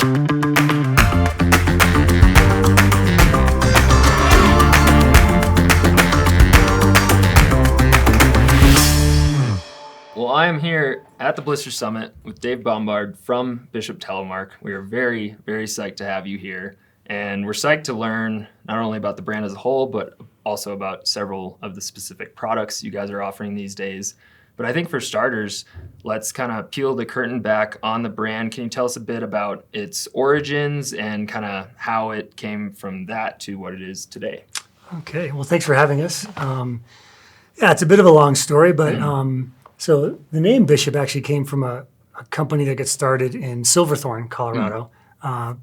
Well, I am here at the Blister Summit with Dave Bombard from Bishop Telemark. We are very, very psyched to have you here. And we're psyched to learn not only about the brand as a whole, but also about several of the specific products you guys are offering these days. But I think for starters, let's kind of peel the curtain back on the brand. Can you tell us a bit about its origins and kind of how it came from that to what it is today? Okay, well, thanks for having us. Yeah, it's a bit of a long story, but so the name Bishop actually came from a company that got started in Silverthorne, Colorado,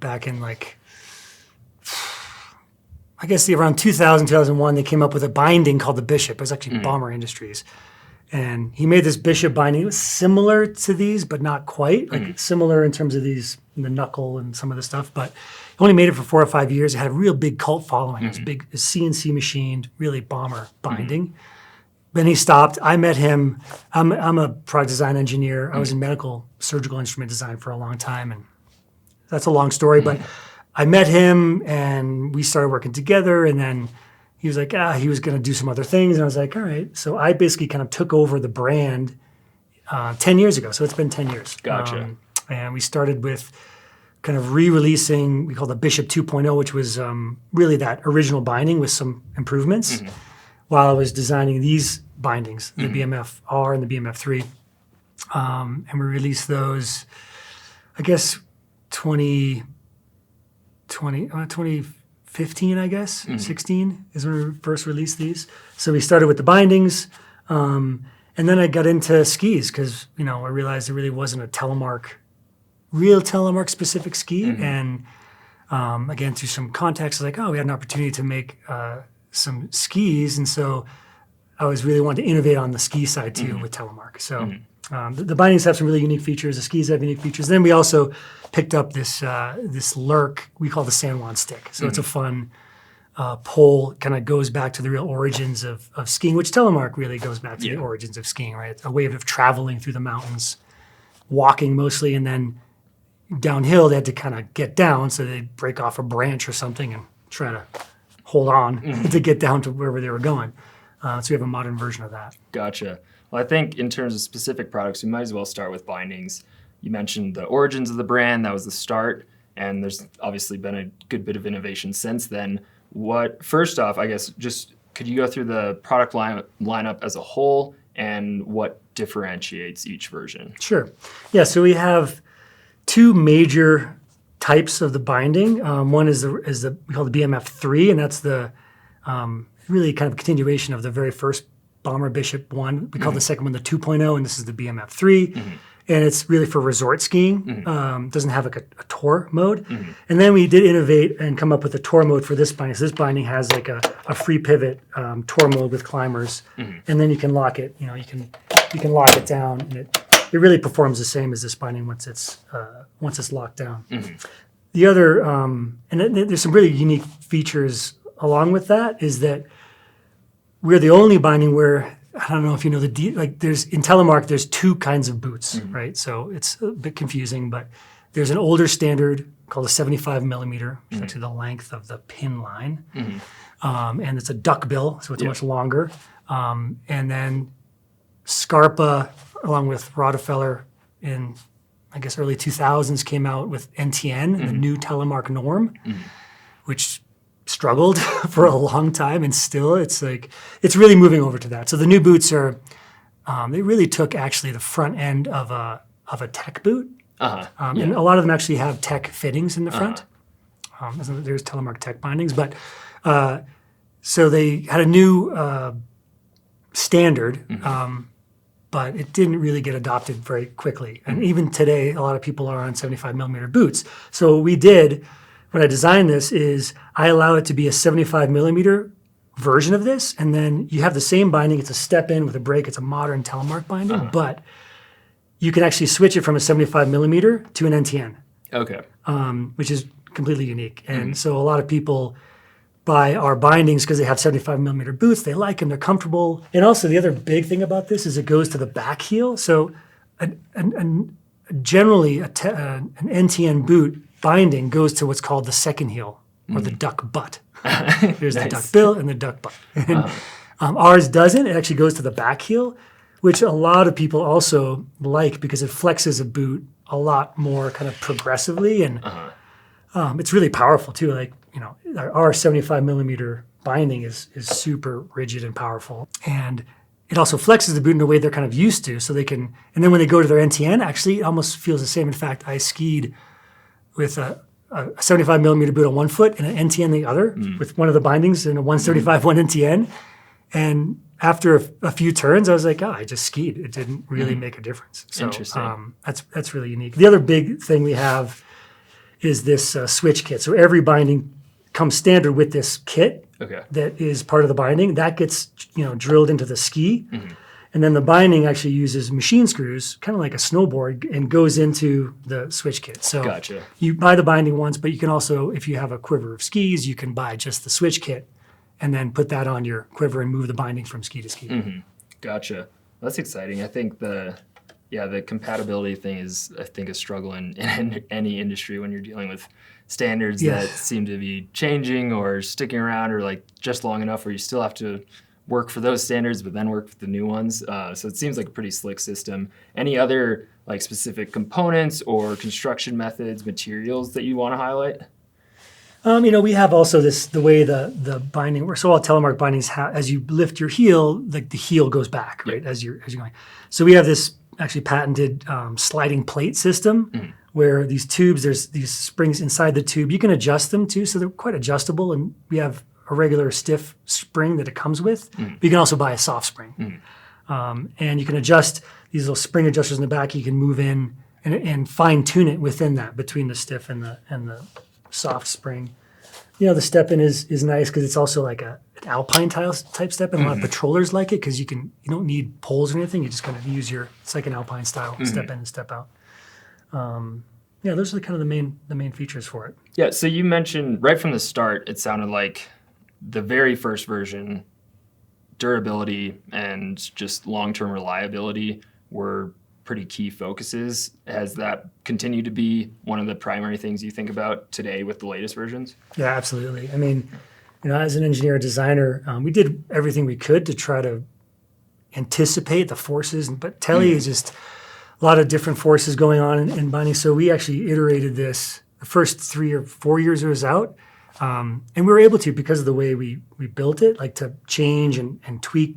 back in I guess around 2000, 2001, they came up with a binding called the Bishop. It was actually Bomber Industries. And he made this Bishop binding. It was similar to these, but not quite. Similar in terms of these, the knuckle and some of the stuff. But he only made it for 4 or 5 years. It had a real big cult following. It was big, a CNC machined, really bomber binding. Then he stopped. I met him. I'm a product design engineer. I was in medical surgical instrument design for a long time. And that's a long story. But I met him and we started working together. And then he was like, he was going to do some other things. And I was like, all right. So I basically kind of took over the brand 10 years ago. So it's been 10 years. Gotcha. And we started with kind of re-releasing, we call the Bishop 2.0, which was really that original binding with some improvements while I was designing these bindings, the BMF R and the BMF 3. And we released those, I guess, 2015, I guess, 16 is when we first released these. So we started with the bindings, and then I got into skis because, I realized there really wasn't a real Telemark specific ski. And again, through some contacts, I was like, we had an opportunity to make some skis. And so I was really wanting to innovate on the ski side too with Telemark. So the bindings have some really unique features. The skis have unique features. Then we also picked up this Lurk we call the San Juan Stick. So it's a fun pole, kind of goes back to the real origins of skiing, which Telemark really goes back to the origins of skiing, right? It's a way of traveling through the mountains, walking mostly, and then downhill they had to kind of get down, so they'd break off a branch or something and try to hold on to get down to wherever they were going. So we have a modern version of that. Gotcha. Well, I think in terms of specific products, we might as well start with bindings. You mentioned the origins of the brand. That was the start. And there's obviously been a good bit of innovation since then. First off, I guess, just could you go through the product lineup as a whole and what differentiates each version? Sure. Yeah, so we have two major types of the binding. One is we call the BMF 3, and that's the really kind of continuation of the very first Bomber Bishop 1. We call the second one the 2.0, and this is the BMF 3. And it's really for resort skiing. Doesn't have a tour mode. And then we did innovate and come up with a tour mode for this binding. So this binding has a free pivot tour mode with climbers. And then you can lock it. You can lock it down, and it really performs the same as this binding once it's locked down. The other, and there's some really unique features along with that, is that we're the only binding where, I don't know if you know there's in Telemark, there's two kinds of boots, right? So it's a bit confusing, but there's an older standard called a 75 millimeter, which is actually the length of the pin line. And it's a duck bill, so it's much longer. And then Scarpa, along with Rodefeller in, I guess, early 2000s, came out with NTN, the new Telemark norm, which struggled for a long time, and still it's really moving over to that. So the new boots are they really took actually the front end of a tech boot, and a lot of them actually have tech fittings in the front. There's Telemark tech bindings, but so they had a new standard, but it didn't really get adopted very quickly. And even today, a lot of people are on 75 millimeter boots. So what we did when I designed this is I allow it to be a 75 millimeter version of this, and then you have the same binding. It's a step in with a break. It's a modern Telemark binding, but you can actually switch it from a 75 millimeter to an NTN. Okay. Which is completely unique. And so a lot of people buy our bindings because they have 75 millimeter boots. They like them. They're comfortable. And also the other big thing about this is it goes to the back heel. So generally an NTN boot binding goes to what's called the second heel or the duck butt. There's the Nice. duck bill and the duck butt. And, ours doesn't. It actually goes to the back heel, which a lot of people also like because it flexes a boot a lot more kind of progressively, and it's really powerful too. Like, you know, our 75 millimeter binding is super rigid and powerful, and it also flexes the boot in a way they're kind of used to, so they can. And then when they go to their NTN, actually, it almost feels the same. In fact, I skied with a 75 millimeter boot on one foot and an NTN the other with one of the bindings and a 135 one NTN, and after a few turns, I was like, oh, I just skied. It didn't really make a difference. So Interesting. that's really unique. The other big thing we have is this switch kit. So every binding comes standard with this kit Okay. that is part of the binding. That gets, you know, drilled into the ski. And then the binding actually uses machine screws, kind of like a snowboard, and goes into the switch kit. So Gotcha. you buy the binding once, but you can also, if you have a quiver of skis, you can buy just the switch kit and then put that on your quiver and move the binding from ski to ski. Gotcha. That's exciting. I think the compatibility thing is, I think, a struggle in any industry when you're dealing with standards that seem to be changing or sticking around, or like just long enough where you still have to work for those standards, but then work with the new ones. So it seems like a pretty slick system. Any other like specific components or construction methods, materials that you want to highlight? You know, we have also the way the binding works. So all Telemark bindings have, as you lift your heel, like the heel goes back, right, as you're going. So we have this actually patented sliding plate system where these tubes, there's these springs inside the tube. You can adjust them too, so they're quite adjustable. And we have a regular stiff spring that it comes with. But you can also buy a soft spring. And you can adjust these little spring adjusters in the back. You can move in and fine tune it within that, between the stiff and the soft spring. You know, the step-in is nice because it's also like an alpine type step-in. A lot of patrollers like it because you don't need poles or anything. You just kind of use it's like an alpine style step-in and step-out. Yeah, those are kind of the main features for it. Yeah, so you mentioned right from the start, it sounded like the very first version, durability and just long-term reliability were pretty key focuses. Has that continued to be one of the primary things you think about today with the latest versions? Yeah, absolutely. I mean, you know, as an engineer designer, we did everything we could to try to anticipate the forces, but Tele is just a lot of different forces going on in binding. So we actually iterated this the first 3 or 4 years it was out. And we were able to, because of the way we built it, like to change and tweak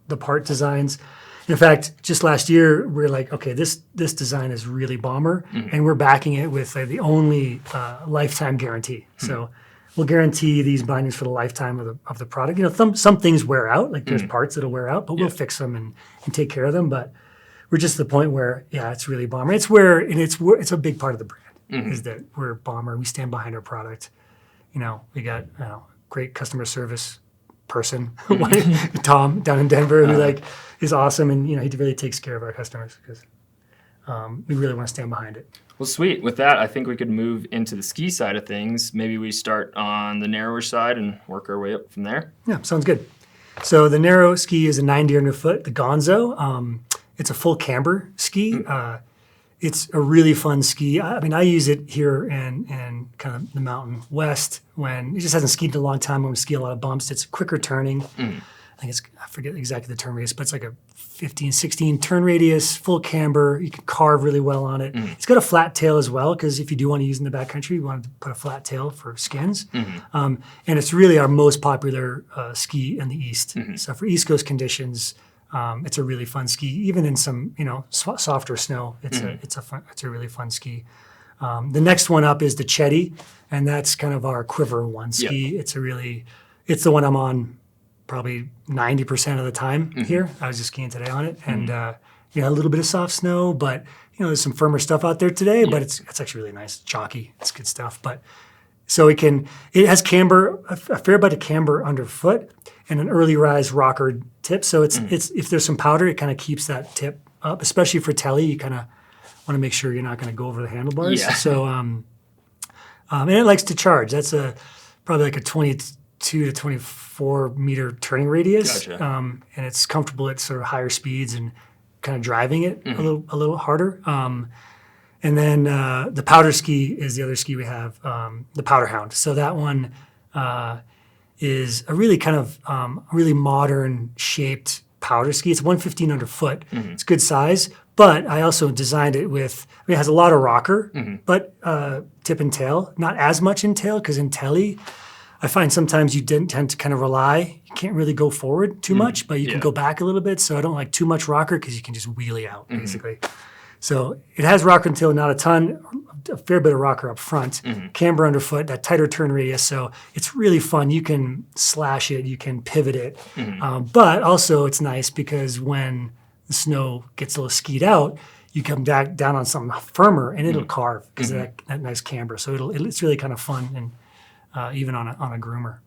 the part designs. In fact, just last year, we were like, okay, this design is really bomber, and we're backing it with the only lifetime guarantee. So we'll guarantee these bindings for the lifetime of the product. You know, some things wear out, like there's parts that'll wear out, but we'll fix them and take care of them. But we're just at the point where, yeah, it's really bomber. It's a big part of the brand, is that we're bomber. We stand behind our product. You know, we got great customer service person, Tom down in Denver, who is awesome, and you know, he really takes care of our customers because we really want to stand behind it. Well, sweet. With that, I think we could move into the ski side of things. Maybe we start on the narrower side and work our way up from there. Yeah, sounds good. So the narrow ski is a 90 foot, the Gonzo. It's a full camber ski. It's a really fun ski. I mean, I use it here in kind of the Mountain West when it just hasn't skied in a long time. When we ski a lot of bumps, it's quicker turning. I think I forget exactly the turn radius, but it's like a 15, 16 turn radius, full camber. You can carve really well on it. It's got a flat tail as well, because if you do want to use it in the backcountry, you want to put a flat tail for skins. And it's really our most popular ski in the East. So for East Coast conditions, it's a really fun ski. Even in some softer snow, it's a really fun ski. The next one up is the Chetty, and that's kind of our quiver one ski. It's the one I'm on probably 90% of the time here. I was just skiing today on it, and a little bit of soft snow, but there's some firmer stuff out there today. But it's actually really nice, chalky. It's good stuff. But so it has camber, a fair bit of camber underfoot, and an early rise rocker tip. So it's if there's some powder, it kind of keeps that tip up, especially for Tele. You kind of want to make sure you're not going to go over the handlebars. Yeah. So and it likes to charge. That's probably like a 22 to 24 meter turning radius. Gotcha. And it's comfortable at sort of higher speeds and kind of driving it a little harder. And then the powder ski is the other ski we have, the Powder Hound. So that one is a really kind of really modern shaped powder ski. It's 115 underfoot. It's good size, but I also designed it with, it has a lot of rocker, but tip and tail, not as much in tail, because in Tele, I find sometimes you tend to kind of rely, you can't really go forward too much, but you can go back a little bit. So I don't like too much rocker because you can just wheelie out, basically. So it has rocker and tail, not a ton, a fair bit of rocker up front, camber underfoot, that tighter turn radius. So it's really fun. You can slash it, you can pivot it. But also it's nice because when the snow gets a little skied out, you come back down on something firmer and it'll carve because of that nice camber. So it's really kind of fun and even on a groomer.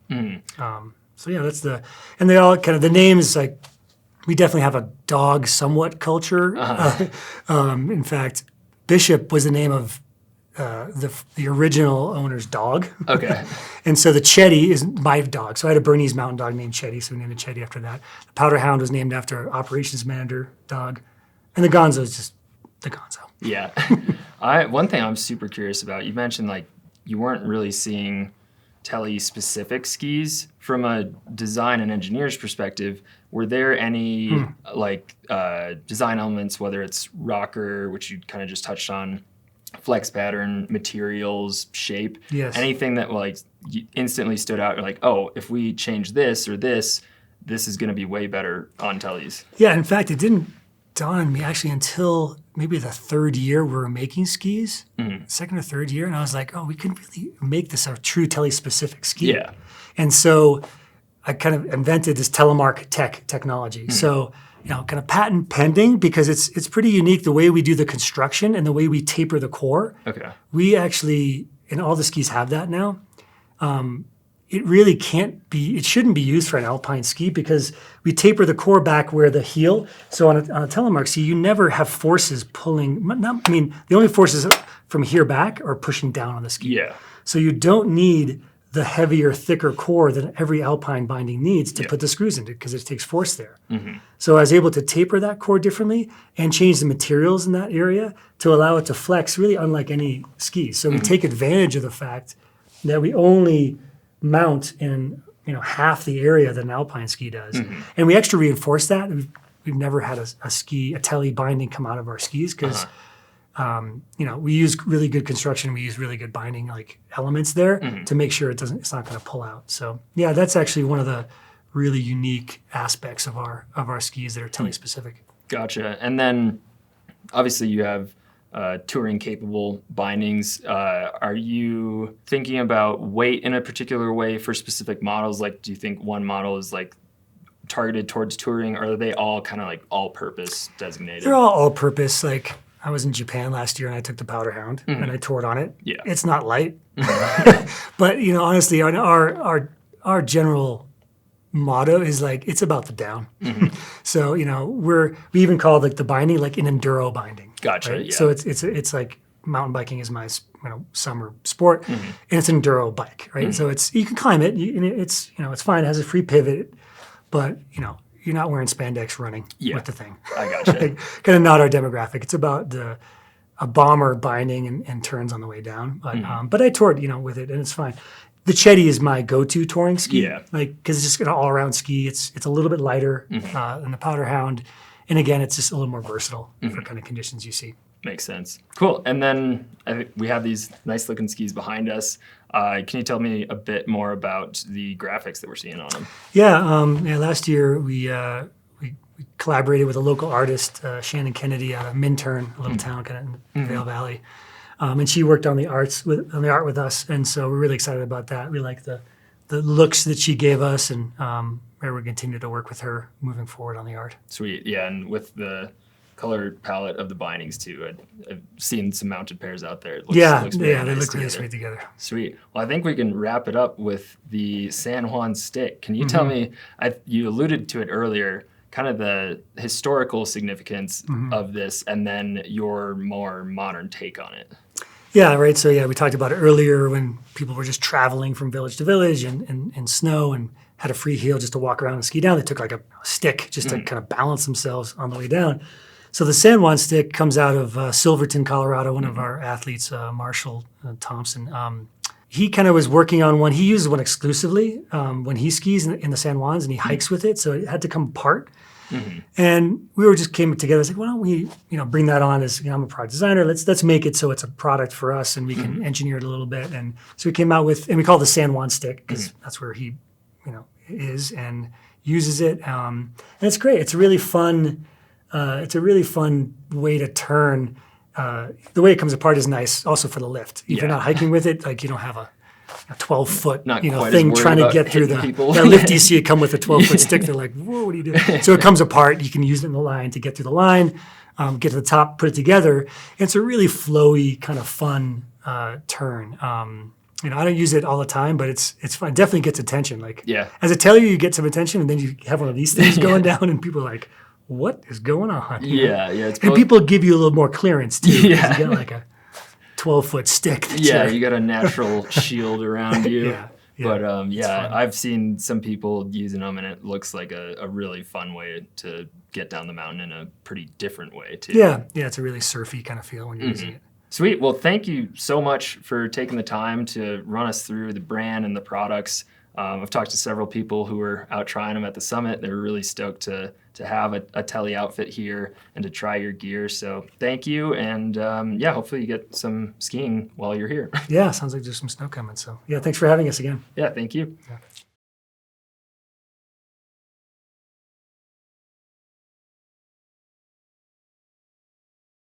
So yeah, and they all kind of, the names like, we definitely have a dog somewhat culture. In fact, Bishop was the name of the original owner's dog. Okay. And so the Chetty is my dog. So I had a Bernese Mountain Dog named Chetty, so we named it Chetty after that. The Powder Hound was named after operations manager dog. And the Gonzo is just the Gonzo. Yeah. One thing I'm super curious about, you mentioned like you weren't really seeing Tele-Specific skis from a design and engineer's perspective. Were there any design elements, whether it's rocker, which you kind of just touched on, flex pattern, materials, shape, anything that like instantly stood out? You're like, oh, if we change this or this is going to be way better on Teles. Yeah, in fact, it didn't dawn on me actually until maybe the third year we were making skis, second or third year, and I was like, oh, we can really make this a true Tele-Specific ski. Yeah. And so I kind of invented this Telemark technology. So, kind of patent pending because it's pretty unique the way we do the construction and the way we taper the core. Okay. We actually, and all the skis have that now. It really it shouldn't be used for an alpine ski because we taper the core back where the heel. So on a Telemark ski, you never have forces pulling. The only forces from here back are pushing down on the ski. Yeah. So you don't need the heavier, thicker core that every alpine binding needs to put the screws into because it takes force there. So I was able to taper that core differently and change the materials in that area to allow it to flex really unlike any ski. So we take advantage of the fact that we only mount in half the area that an alpine ski does. And we extra reinforce that. We've never had a Tele binding come out of our skis because we use really good construction. We use really good binding like elements there to make sure it's not going to pull out. So yeah, that's actually one of the really unique aspects of our skis that are Tele-Specific. Gotcha. And then obviously you have touring capable bindings. Are you thinking about weight in a particular way for specific models? Like, do you think one model is like targeted towards touring, or are they all kind of like all-purpose designated? They're all all-purpose. Like, I was in Japan last year and I took the Powder Hound and I toured on it. Yeah. It's not light. But, honestly, our general motto is like, it's about the down. So, we even call like the binding like an enduro binding. Gotcha. Right? Yeah. So it's like mountain biking is my summer sport and it's an enduro bike, right? So you can climb it and it's fine. It has a free pivot, but you're not wearing spandex running with the thing. I gotcha. Kind of not our demographic. It's about a bomber binding and turns on the way down. But I toured, with it, and it's fine. The Chetty is my go-to touring ski. Yeah. Because it's just an all-around ski. It's a little bit lighter than the Powder Hound. And again, it's just a little more versatile for kind of conditions you see. Makes sense. Cool. And then we have these nice-looking skis behind us. Can you tell me a bit more about the graphics that we're seeing on them? Yeah. Last year we collaborated with a local artist, Shannon Kennedy, out of Minturn, a little town kind of in Vail Valley, and she worked on the art with us, and so we're really excited about that. We like the looks that she gave us, and we're going to continue to work with her moving forward on the art. Sweet. Yeah, and with the color palette of the bindings too. I've seen some mounted pairs out there. It looks they nice look really sweet together. Sweet. Well, I think we can wrap it up with the San Juan Stick. Can you tell me, you alluded to it earlier, kind of the historical significance of this and then your more modern take on it? Yeah, right. So we talked about it earlier when people were just traveling from village to village in snow and had a free heel just to walk around and ski down. They took like a stick just to kind of balance themselves on the way down. So the San Juan Stick comes out of Silverton, Colorado. One of our athletes, Marshall Thompson, he kind of was working on one. He uses one exclusively when he skis in the San Juans and he hikes with it. So it had to come apart. And we came together. I was like, why don't we, bring that on as, I'm a product designer. Let's make it so it's a product for us and we can engineer it a little bit. And so we came out with, and we call it the San Juan Stick because that's where he, is and uses it. And it's great. It's a really fun. It's a really fun way to turn. The way it comes apart is nice, also for the lift. If you're not hiking with it, like you don't have a 12-foot thing trying to get through that lift. You see it come with a 12-foot stick. They're like, whoa, what are you doing? So it comes apart. You can use it in the line to get through the line, get to the top, put it together. And it's a really flowy, kind of fun turn. I don't use it all the time, but it's fun. It definitely gets attention. Like as a tailor, you get some attention, and then you have one of these things going down, and people are like, what is going on? It's and people give you a little more clearance too. You get like a 12-foot stick. You got a natural shield around you. But I've seen some people using them, and it looks like a really fun way to get down the mountain in a pretty different way too. It's a really surfy kind of feel when you're using it. Sweet. Well, thank you so much for taking the time to run us through the brand and the products. I've talked to several people who were out trying them at the summit. They were really stoked to have a Tele outfit here and to try your gear. So thank you. And hopefully you get some skiing while you're here. Yeah, sounds like there's some snow coming. So thanks for having us again. Yeah, thank you. Yeah.